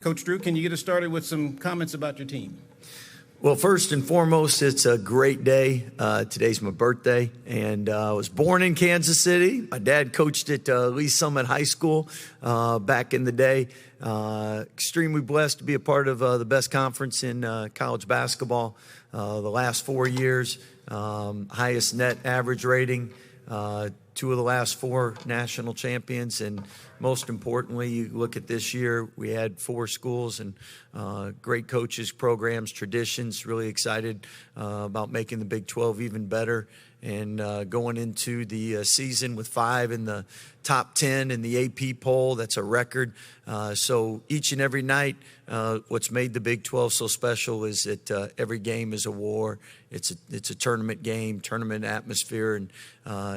Coach Drew, can you get us started with some comments about your team? Well, first and foremost, it's a great day. Today's my birthday, and I was born in Kansas City. My dad coached at Lee Summit High School back in the day. Extremely blessed to be a part of the best conference in college basketball the last 4 years. Highest net average rating, 2 of the last 4 national champions, and most importantly, you look at this year, we had 4 schools and great coaches, programs, traditions. Really excited about making the Big 12 even better and going into the season with 5 in the top 10 in the AP poll. That's a record. So each and every night, what's made the Big 12 so special is that every game is a war. It's a tournament game, tournament atmosphere, and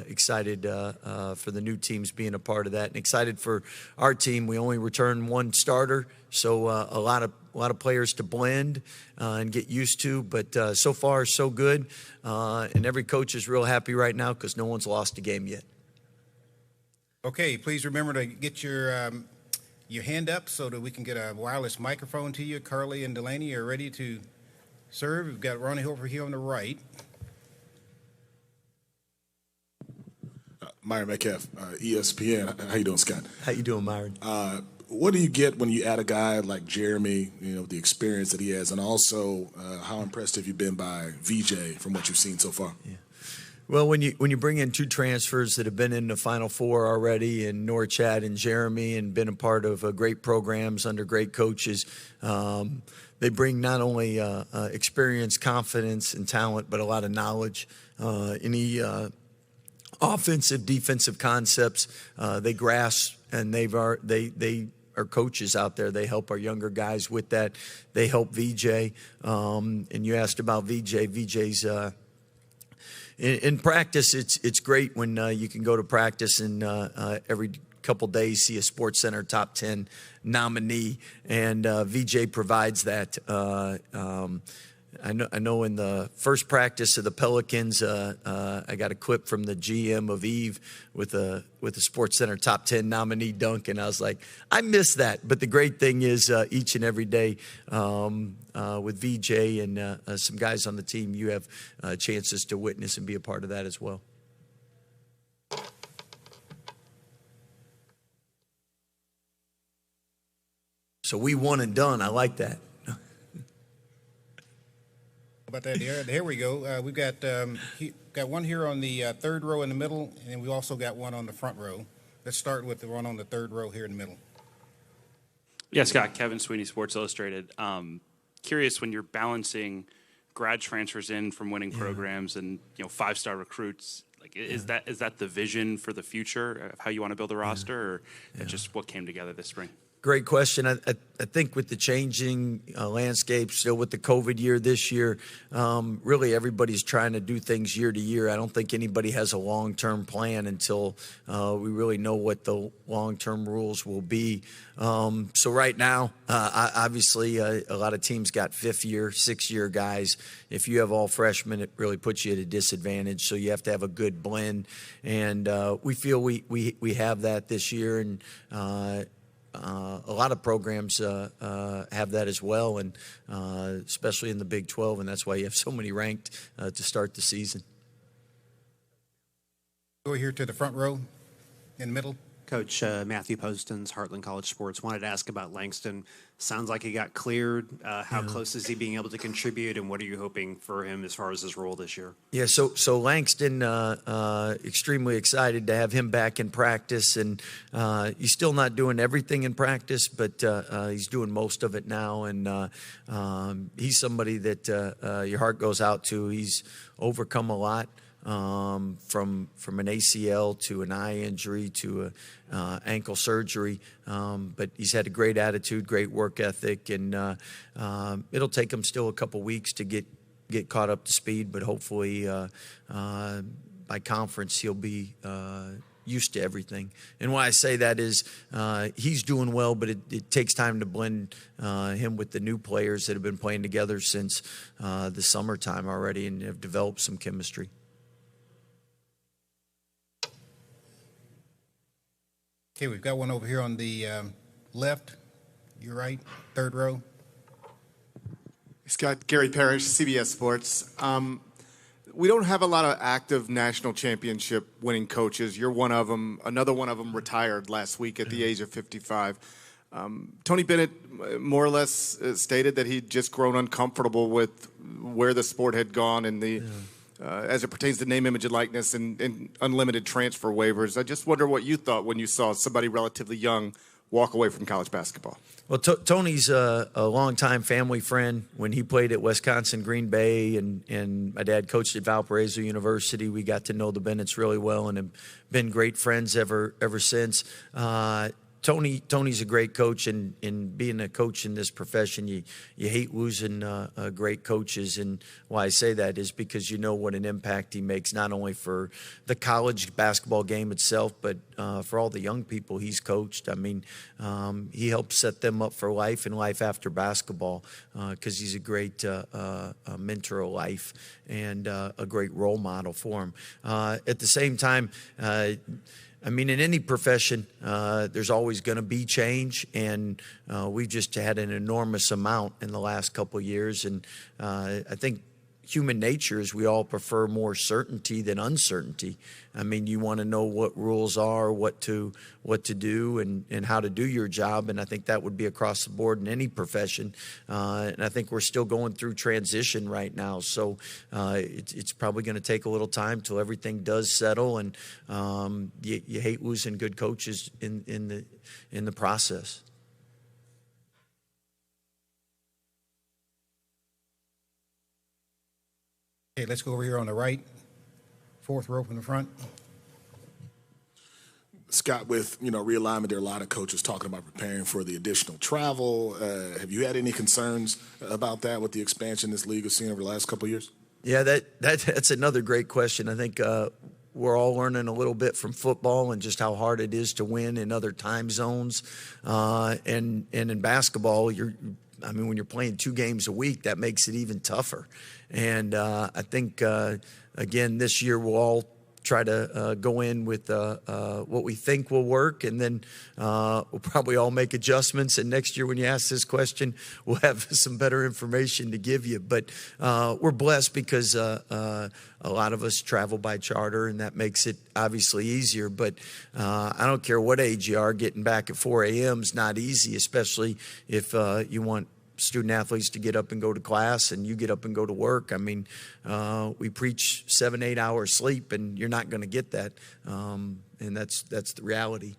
excited for the new teams being a part of that, and excited for our team. We only return 1 starter, so a lot of players to blend and get used to. But so far, so good, and every coach is real happy right now because no one's lost a game yet. Okay, please remember to get your hand up so that we can get a wireless microphone to you. Carly and Delaney are ready to serve. We've got Ronnie over here on the right. Myron Metcalf, ESPN. How you doing, Scott? How you doing, Myron? What do you get when you add a guy like Jeremy, the experience that he has, and also how impressed have you been by VJ from what you've seen so far? Yeah. Well, when you bring in 2 transfers that have been in the Final Four already, and Norchad and Jeremy, and been a part of great programs under great coaches, they bring not only experience, confidence, and talent, but a lot of knowledge. Any offensive, defensive concepts they grasp, and they are coaches out there. They help our younger guys with that. They help VJ. And you asked about VJ. VJ's in practice. It's great when you can go to practice and every couple days see a Sports Center top 10 nominee, and VJ provides that. I know in the first practice of the Pelicans, I got a clip from the GM of Eve with the Sports Center top 10 nominee dunk, and I was like, I miss that. But the great thing is each and every day with VJ and some guys on the team, you have chances to witness and be a part of that as well. So we won and done. I like that. About that there we go. We've got one here on the 3rd row in the middle, and we also got one on the front row. Let's start with the one on the 3rd row here in the middle. Yeah, Scott, Kevin Sweeney, Sports Illustrated. Curious, when you're balancing grad transfers in from winning programs and 5-star recruits, is that the vision for the future of how you want to build a roster, or just what came together this spring? Great question. I think with the changing landscape, still with the COVID year this year, really everybody's trying to do things year to year. I don't think anybody has a long-term plan until we really know what the long-term rules will be. So right now, obviously, a lot of teams got 5th-year, 6-year guys. If you have all freshmen, it really puts you at a disadvantage. So you have to have a good blend, and we feel we have that this year, and a lot of programs have that as well, and especially in the Big 12, and that's why you have so many ranked to start the season. Go here to the front row in the middle. Coach Matthew Postons, Heartland College Sports. Wanted to ask about Langston. Sounds like he got cleared. How close is he being able to contribute, and what are you hoping for him as far as his role this year? Yeah, so Langston, extremely excited to have him back in practice, and he's still not doing everything in practice, but he's doing most of it now, and he's somebody that your heart goes out to. He's overcome a lot. From an ACL to an eye injury to a ankle surgery, but he's had a great attitude, great work ethic, and it'll take him still a couple weeks to get caught up to speed, but hopefully by conference he'll be used to everything. And why I say that is he's doing well, but it takes time to blend him with the new players that have been playing together since the summertime already and have developed some chemistry. Okay, we've got one over here on the left. your right, third row. Scott, Gary Parrish, CBS Sports. We don't have a lot of active national championship winning coaches. You're one of them. Another one of them retired last week at the age of 55. Tony Bennett more or less stated that he'd just grown uncomfortable with where the sport had gone and as it pertains to name, image, and likeness and unlimited transfer waivers. I just wonder what you thought when you saw somebody relatively young walk away from college basketball. Well, Tony's a longtime family friend. When he played at Wisconsin Green Bay and my dad coached at Valparaiso University, we got to know the Bennetts really well and have been great friends ever since. Tony's a great coach, and being a coach in this profession, you hate losing great coaches. And why I say that is because you know what an impact he makes, not only for the college basketball game itself, but for all the young people he's coached. I mean, he helps set them up for life and life after basketball because he's a great mentor of life and a great role model for him. At the same time, I mean, in any profession, there's always going to be change, and we've just had an enormous amount in the last couple of years. And I think human nature is we all prefer more certainty than uncertainty. I mean, you want to know what rules are, what to do, and how to do your job. And I think that would be across the board in any profession. And I think we're still going through transition right now. So it's probably going to take a little time till everything does settle. And you hate losing good coaches in the process. Okay, let's go over here on the right, fourth row from the front. Scott, with realignment, there are a lot of coaches talking about preparing for the additional travel. Have you had any concerns about that with the expansion this league has seen over the last couple of years? Yeah, that's another great question. I think we're all learning a little bit from football and just how hard it is to win in other time zones. And in basketball, when you're playing 2 games a week, that makes it even tougher. And I think, again, this year we'll all try to go in with what we think will work, and then we'll probably all make adjustments. And next year when you ask this question, we'll have some better information to give you. But we're blessed because a lot of us travel by charter, and that makes it obviously easier. But I don't care what age you are, getting back at 4 a.m. is not easy, especially if you want student athletes to get up and go to class and you get up and go to work. I mean, we preach 7-8 hours sleep, and you're not going to get that. And that's the reality.